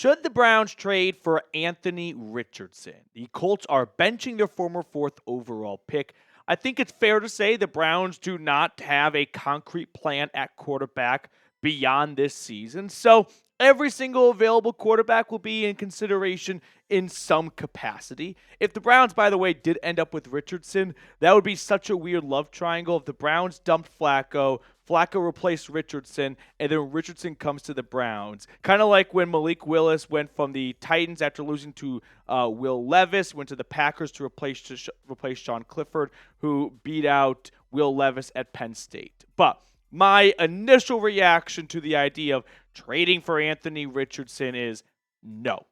Should the Browns trade for Anthony Richardson? The Colts are benching their former fourth overall pick. I think it's fair to say the Browns do not have a concrete plan at quarterback beyond this season. So every single available quarterback will be in consideration in some capacity. If the Browns, by the way, did end up with Richardson, that would be such a weird love triangle. If the Browns dumped Flacco, Flacco replaced Richardson, and then Richardson comes to the Browns. Kind of like when Malik Willis went from the Titans after losing to Will Levis, went to the Packers to replace Sean Clifford, who beat out Will Levis at Penn State. But my initial reaction to the idea of trading for Anthony Richardson is no.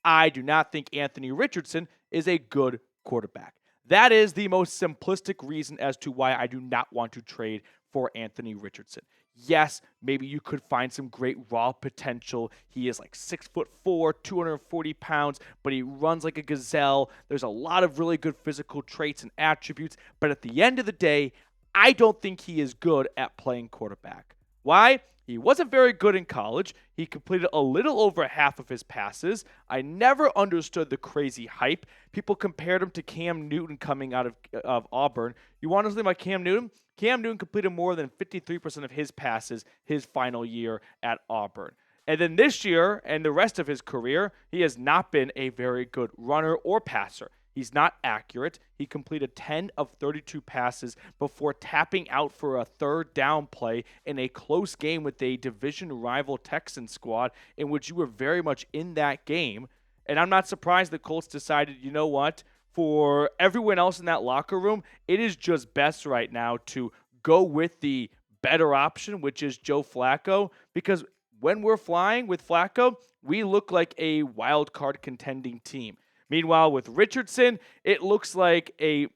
I do not think Anthony Richardson is a good quarterback. That is the most simplistic reason as to why I do not want to trade for Anthony Richardson. Yes, maybe you could find some great raw potential. He is like 6'4", 240 pounds, but he runs like a gazelle. There's a lot of really good physical traits and attributes, but at the end of the day, I don't think he is good at playing quarterback. Why? He wasn't very good in college. He completed a little over half of his passes. I never understood the crazy hype. People compared him to Cam Newton coming out of Auburn. You want to know something about Cam Newton? Cam Newton completed more than 53% of his passes his final year at Auburn. And then this year and the rest of his career, he has not been a very good runner or passer. He's not accurate. He completed 10 of 32 passes before tapping out for a third down play in a close game with a division rival Texans squad in which you were very much in that game. And I'm not surprised the Colts decided, you know what, for everyone else in that locker room, it is just best right now to go with the better option, which is Joe Flacco, because when we're flying with Flacco, we look like a wild card contending team. Meanwhile, with Richardson, it looks like a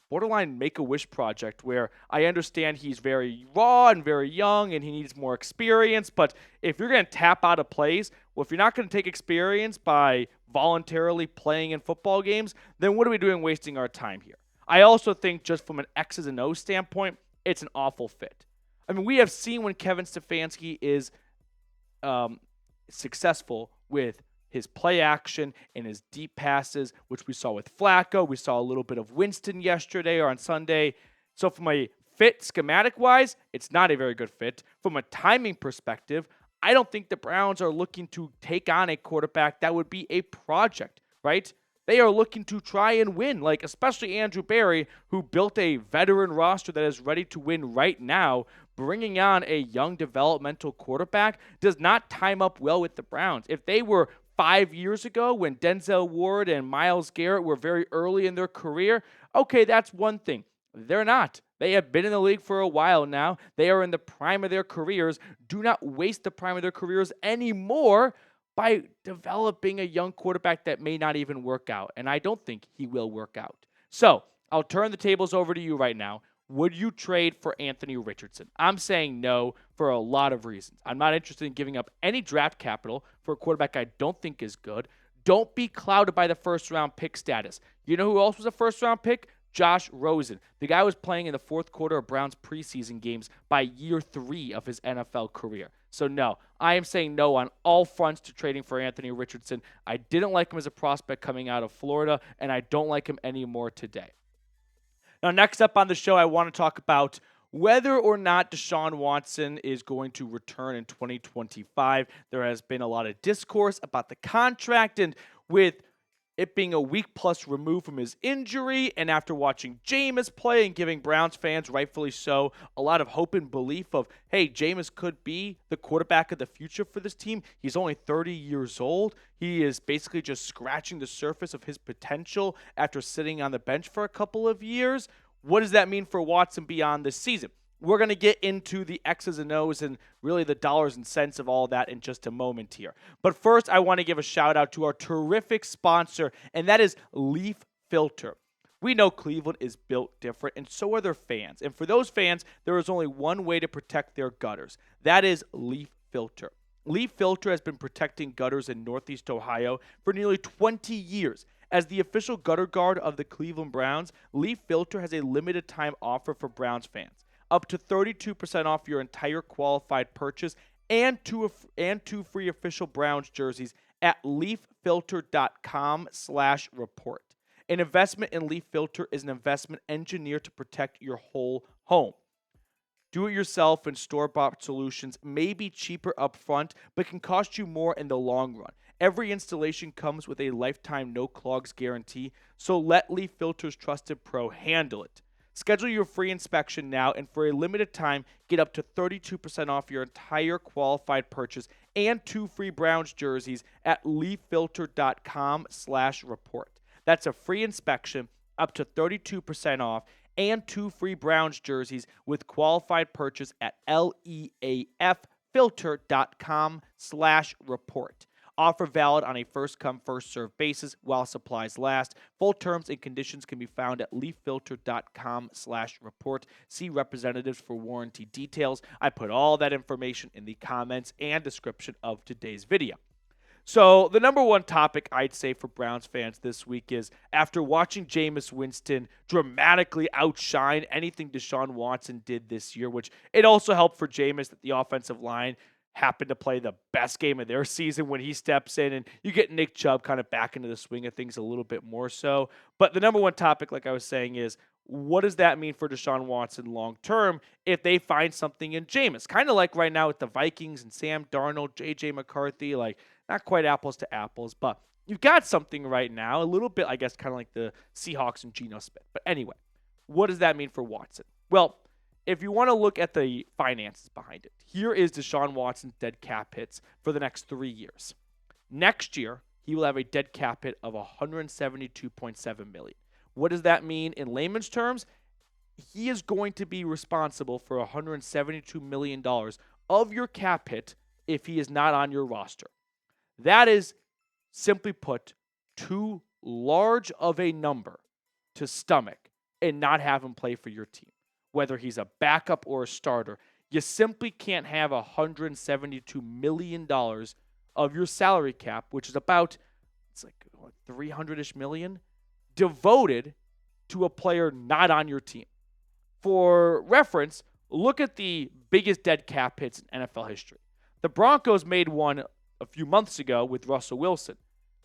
borderline Make-A-Wish project where I understand he's very raw and very young and he needs more experience, but if you're going to tap out of plays, well, if you're not going to take experience by voluntarily playing in football games, then what are we doing wasting our time here? I also think just from an X's and O's standpoint, it's an awful fit. I mean, we have seen when Kevin Stefanski is successful with his play action and his deep passes, which we saw with Flacco. We saw a little bit of Winston yesterday or on Sunday. So from a fit schematic-wise, it's not a very good fit. From a timing perspective, I don't think the Browns are looking to take on a quarterback that would be a project, right? They are looking to try and win, like especially Andrew Berry, who built a veteran roster that is ready to win right now. Bringing on a young developmental quarterback does not time up well with the Browns. If they were 5 years ago when Denzel Ward and Myles Garrett were very early in their career, okay, that's one thing. They're not. They have been in the league for a while now. They are in the prime of their careers. Do not waste the prime of their careers anymore by developing a young quarterback that may not even work out. And I don't think he will work out. So I'll turn the tables over to you right now. Would you trade for Anthony Richardson? I'm saying no for a lot of reasons. I'm not interested in giving up any draft capital for a quarterback I don't think is good. Don't be clouded by the first-round pick status. You know who else was a first-round pick? Josh Rosen. The guy was playing in the fourth quarter of Browns preseason games by year 3 of his NFL career. So no, I am saying no on all fronts to trading for Anthony Richardson. I didn't like him as a prospect coming out of Florida, and I don't like him anymore today. Now, next up on the show, I want to talk about whether or not Deshaun Watson is going to return in 2025. There has been a lot of discourse about the contract, and with it being a week plus removed from his injury, and after watching Jameis play and giving Browns fans, rightfully so, a lot of hope and belief of, hey, Jameis could be the quarterback of the future for this team. He's only 30 years old. He is basically just scratching the surface of his potential after sitting on the bench for a couple of years. What does that mean for Watson beyond this season? We're going to get into the X's and O's and really the dollars and cents of all that in just a moment here. But first, I want to give a shout out to our terrific sponsor, and that is Leaf Filter. We know Cleveland is built different, and so are their fans. And for those fans, there is only one way to protect their gutters. That is Leaf Filter. Leaf Filter has been protecting gutters in Northeast Ohio for nearly 20 years. As the official gutter guard of the Cleveland Browns, Leaf Filter has a limited time offer for Browns fans. Up to 32% off your entire qualified purchase and two free official Browns jerseys at leaffilter.com/report. An investment in Leaf Filter is an investment engineered to protect your whole home. Do-it-yourself and store-bought solutions may be cheaper upfront, but can cost you more in the long run. Every installation comes with a lifetime no-clogs guarantee, so let Leaf Filter's trusted pro handle it. Schedule your free inspection now, and for a limited time, get up to 32% off your entire qualified purchase and 2 free Browns jerseys at leaffilter.com/report. That's a free inspection, up to 32% off, and 2 free Browns jerseys with qualified purchase at leaffilter.com/report. Offer valid on a first-come, first-served basis while supplies last. Full terms and conditions can be found at leaffilter.com/report. See representatives for warranty details. I put all that information in the comments and description of today's video. So the number one topic I'd say for Browns fans this week is, after watching Jameis Winston dramatically outshine anything Deshaun Watson did this year, which it also helped for Jameis that the offensive line happened to play the best game of their season when he steps in, and you get Nick Chubb kind of back into the swing of things a little bit more so. But the number one topic, like I was saying, is what does that mean for Deshaun Watson long term if they find something in Jameis? Kind of like right now with the Vikings and Sam Darnold, J.J. McCarthy, like not quite apples to apples, but you've got something right now, a little bit, I guess, kind of like the Seahawks and Geno Smith. But anyway, what does that mean for Watson? Well, if you want to look at the finances behind it, here is Deshaun Watson's dead cap hits for the next 3 years. Next year, he will have a dead cap hit of $172.7 million. What does that mean in layman's terms? He is going to be responsible for $172 million of your cap hit if he is not on your roster. That is, simply put, too large of a number to stomach and not have him play for your team. Whether he's a backup or a starter, you simply can't have $172 million of your salary cap, which is about, it's like 300-ish million, devoted to a player not on your team. For reference, look at the biggest dead cap hits in NFL history. The Broncos made one a few months ago with Russell Wilson.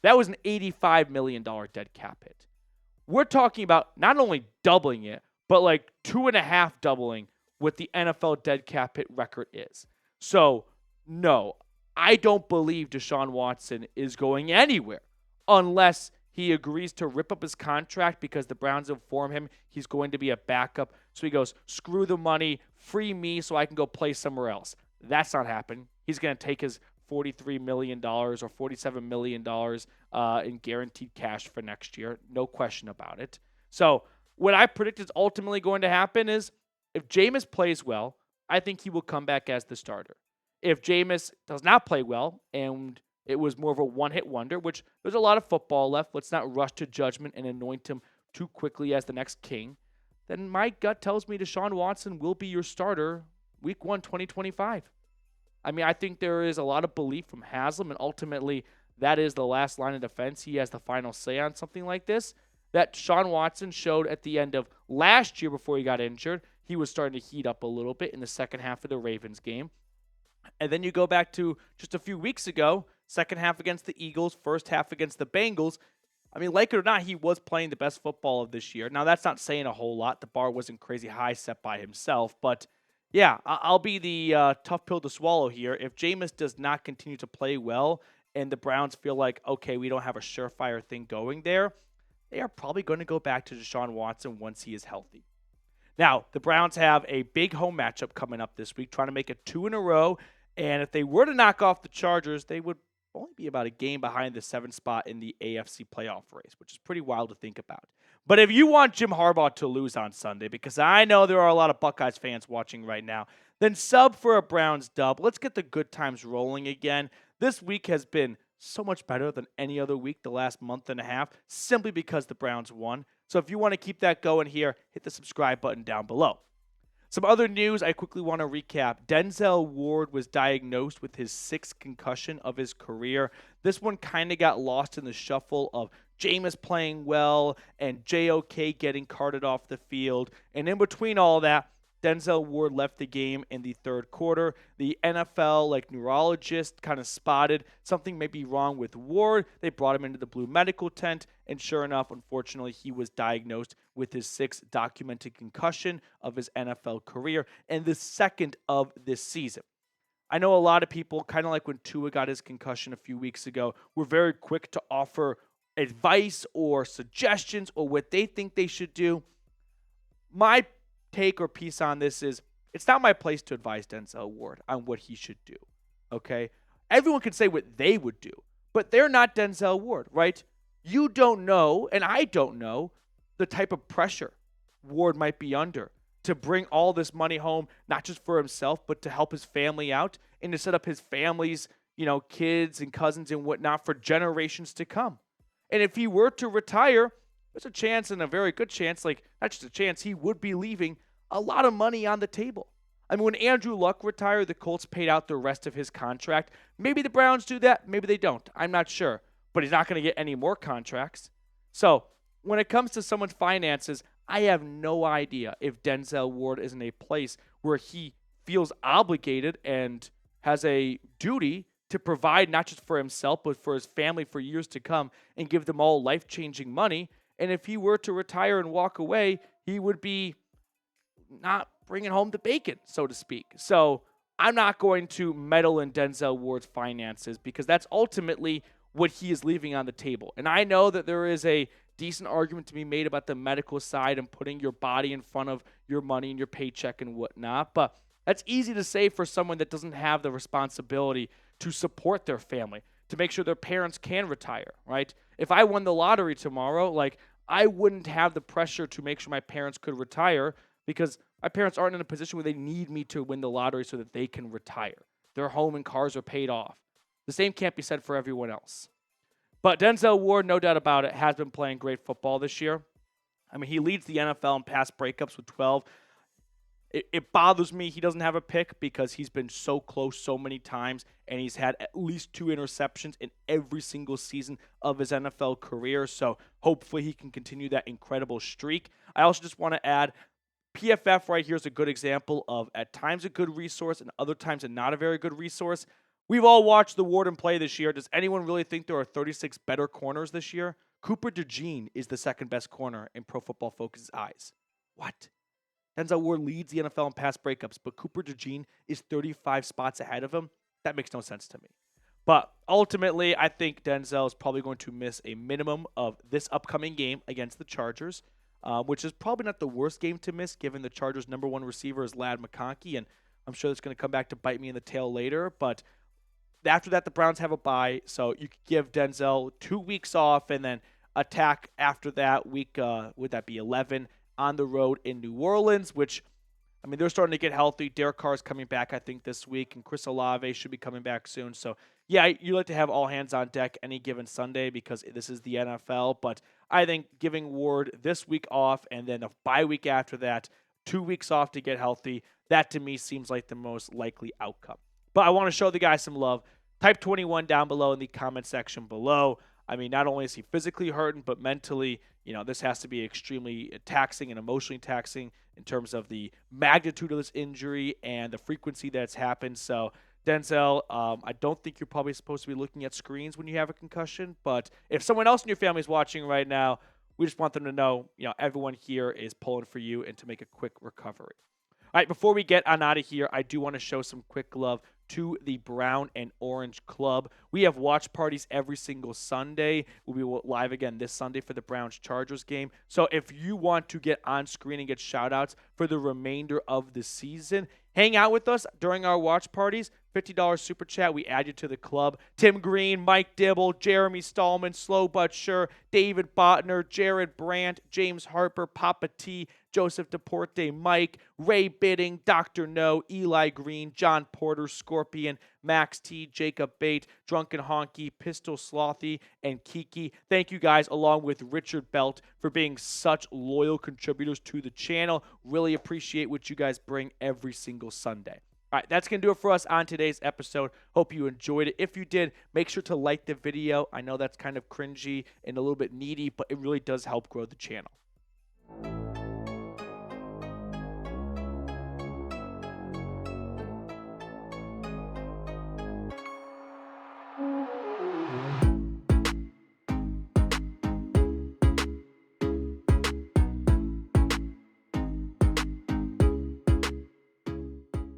That was an $85 million dead cap hit. We're talking about not only doubling it, but like 2.5 doubling what the NFL dead cap hit record is. So, no, I don't believe Deshaun Watson is going anywhere unless he agrees to rip up his contract because the Browns inform him he's going to be a backup. So he goes, screw the money, free me so I can go play somewhere else. That's not happening. He's going to take his $43 million or $47 million in guaranteed cash for next year. No question about it. So what I predict is ultimately going to happen is if Jameis plays well, I think he will come back as the starter. If Jameis does not play well and it was more of a one-hit wonder, which there's a lot of football left, let's not rush to judgment and anoint him too quickly as the next king, then my gut tells me Deshaun Watson will be your starter week 1, 2025. I mean, I think there is a lot of belief from Haslam, and ultimately that is the last line of defense. He has the final say on something like this, that Deshaun Watson showed at the end of last year before he got injured. He was starting to heat up a little bit in the second half of the Ravens game. And then you go back to just a few weeks ago, second half against the Eagles, first half against the Bengals. I mean, like it or not, he was playing the best football of this year. Now, that's not saying a whole lot. The bar wasn't crazy high set by himself. But, yeah, I'll be the tough pill to swallow here. If Jameis does not continue to play well and the Browns feel like, okay, we don't have a surefire thing going there, they are probably going to go back to Deshaun Watson once he is healthy. Now, the Browns have a big home matchup coming up this week, trying to make it 2 in a row. And if they were to knock off the Chargers, they would only be about a game behind the 7th spot in the AFC playoff race, which is pretty wild to think about. But if you want Jim Harbaugh to lose on Sunday, because I know there are a lot of Buckeyes fans watching right now, then sub for a Browns dub. Let's get the good times rolling again. This week has been so much better than any other week the last month and a half, simply because the Browns won. So if you want to keep that going here, hit the subscribe button down below. Some other news I quickly want to recap. Denzel Ward was diagnosed with his 6th concussion of his career. This one kind of got lost in the shuffle of Jameis playing well and JOK getting carted off the field. And in between all that, Denzel Ward left the game in the third quarter. The NFL, neurologist kind of spotted something may be wrong with Ward. They brought him into the blue medical tent, and sure enough, unfortunately, he was diagnosed with his sixth documented concussion of his NFL career and the second of this season. I know a lot of people, kind of like when Tua got his concussion a few weeks ago, were very quick to offer advice or suggestions or what they think they should do. My take or piece on this is it's not my place to advise Denzel Ward on what he should do, okay? Everyone can say what they would do, but they're not Denzel Ward, right? You don't know, and I don't know, the type of pressure Ward might be under to bring all this money home, not just for himself, but to help his family out and to set up his family's, kids and cousins and whatnot for generations to come. And if he were to retire, there's a chance, and a very good chance, not just a chance, he would be leaving a lot of money on the table. I mean, when Andrew Luck retired, the Colts paid out the rest of his contract. Maybe the Browns do that. Maybe they don't. I'm not sure. But he's not going to get any more contracts. So when it comes to someone's finances, I have no idea if Denzel Ward is in a place where he feels obligated and has a duty to provide not just for himself, but for his family for years to come and give them all life-changing money. And if he were to retire and walk away, he would be not bringing home the bacon, so to speak. So I'm not going to meddle in Denzel Ward's finances because that's ultimately what he is leaving on the table. And I know that there is a decent argument to be made about the medical side and putting your body in front of your money and your paycheck and whatnot. But that's easy to say for someone that doesn't have the responsibility to support their family, to make sure their parents can retire, right? If I won the lottery tomorrow, I wouldn't have the pressure to make sure my parents could retire because my parents aren't in a position where they need me to win the lottery so that they can retire. Their home and cars are paid off. The same can't be said for everyone else. But Denzel Ward, no doubt about it, has been playing great football this year. I mean, he leads the NFL in pass breakups with 12. It bothers me he doesn't have a pick because he's been so close so many times, and he's had at least 2 interceptions in every single season of his NFL career. So hopefully he can continue that incredible streak. I also just want to add, PFF right here is a good example of at times a good resource and other times a not a very good resource. We've all watched the Warden play this year. Does anyone really think there are 36 better corners this year? Cooper DeJean is the second best corner in Pro Football Focus's eyes. What? Denzel Ward leads the NFL in pass breakups, but Cooper DeJean is 35 spots ahead of him? That makes no sense to me. But ultimately, I think Denzel is probably going to miss a minimum of this upcoming game against the Chargers, which is probably not the worst game to miss given the Chargers' number 1 receiver is Ladd McConkey, and I'm sure that's going to come back to bite me in the tail later. But after that, the Browns have a bye, so you could give Denzel 2 weeks off and then attack after that week, would that be 11, on the road in New Orleans, which, I mean, they're starting to get healthy. Derek Carr is coming back, I think, this week, and Chris Olave should be coming back soon. So, yeah, you like to have all hands on deck any given Sunday because this is the NFL, but I think giving Ward this week off and then a bye week after that, 2 weeks off to get healthy, that to me seems like the most likely outcome. But I want to show the guy some love. Type 21 down below in the comment section below. I mean, not only is he physically hurting, but mentally, this has to be extremely taxing and emotionally taxing in terms of the magnitude of this injury and the frequency that's happened. So, Denzel, I don't think you're probably supposed to be looking at screens when you have a concussion, but if someone else in your family is watching right now, we just want them to know, everyone here is pulling for you and to make a quick recovery. All right, before we get on out of here, I do want to show some quick love to the Brown and Orange Club. We have watch parties every single Sunday. We'll be live again this Sunday for the Browns-Chargers game. So if you want to get on screen and get shout-outs for the remainder of the season, hang out with us during our watch parties. $50 super chat. We add you to the club. Tim Green, Mike Dibble, Jeremy Stallman, Slow But Sure, David Botner, Jared Brandt, James Harper, Papa T, Joseph Deporte, Mike, Ray Bidding, Dr. No, Eli Green, John Porter, Scorpion, Max T, Jacob Bate, Drunken Honky, Pistol Slothy, and Kiki. Thank you guys, along with Richard Belt, for being such loyal contributors to the channel. Really appreciate what you guys bring every single Sunday. All right, that's going to do it for us on today's episode. Hope you enjoyed it. If you did, make sure to like the video. I know that's kind of cringy and a little bit needy, but it really does help grow the channel.